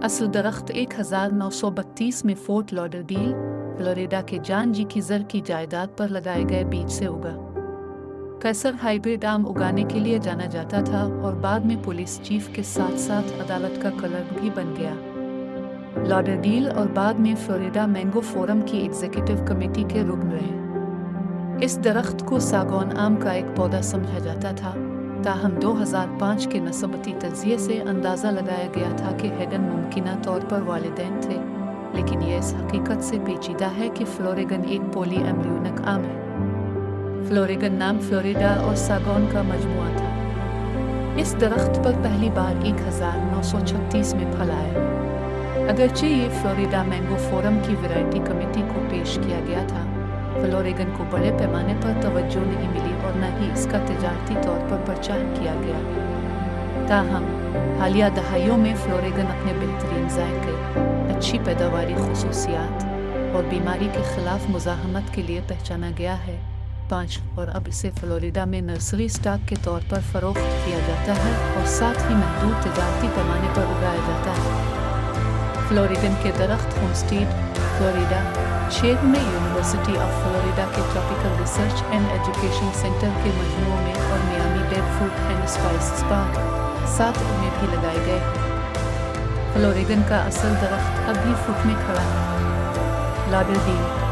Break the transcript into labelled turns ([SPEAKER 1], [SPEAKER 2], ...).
[SPEAKER 1] اصل درخت 1932 میں فورٹ لادرڈیل، فلوریڈا کے جان جی کیزر کی جائیداد پر لگائے گئے بیج سے اگا۔ کیسر ہائبرڈ آم اگانے کے لیے جانا جاتا تھا اور بعد میں پولیس چیف کے ساتھ ساتھ عدالت کا کلرک بھی بن گیا۔ لادرڈیل اور بعد میں فلوریڈا مینگو فورم کی ایگزیکٹو کمیٹی کے رکن رہے۔ اس درخت کو ساگون آم کا ایک پودا سمجھا جاتا تھا، تاہم 2005 کے نسبتی تجزیے سے اندازہ لگایا گیا تھا کہ ہیڈن ممکنہ طور پر والدین تھے، لیکن یہ اس حقیقت سے پیچیدہ ہے کہ فلوریگن ایک پولی ایمبریونک آم ہے۔ فلوریگن نام فلوریڈا اور ساگون کا مجموعہ تھا۔ اس درخت پر پہلی بار 1936 میں پھل آیا۔ اگرچہ یہ فلوریڈا مینگو فورم کی ورائٹی کمیٹی کو پیش کیا گیا تھا، فلوریگن کو بڑے پیمانے پر توجہ نہیں ملی اور نہ ہی اس کا تجارتی طور پر پرچار کیا گیا۔ تاہم حالیہ دہائیوں میں فلوریگن اپنے بہترین ذائقے، اچھی پیداواری خصوصیات اور بیماری کے خلاف مزاحمت کے لیے پہچانا گیا ہے۔ اور اب اسے فلوریڈا میں نرسری سٹاک کے طور پر فروخت کیا جاتا ہے اور ساتھ ہی محدود تجارتی پیمانے پر اگایا جاتا ہے۔ فلوریگن کے درخت ہومسٹیڈ، فلوریڈا شہر میں یونیورسٹی آف فلوریڈا کے tropical research and education centre کے مجموعوں میں اور Miami Dade fruit and spices park, ساتھ میں بھی لگائے گئے ہیں۔ فلوریگن کا اصل درخت اب بھی فٹ میں کھڑا ہے۔ لادرڈیل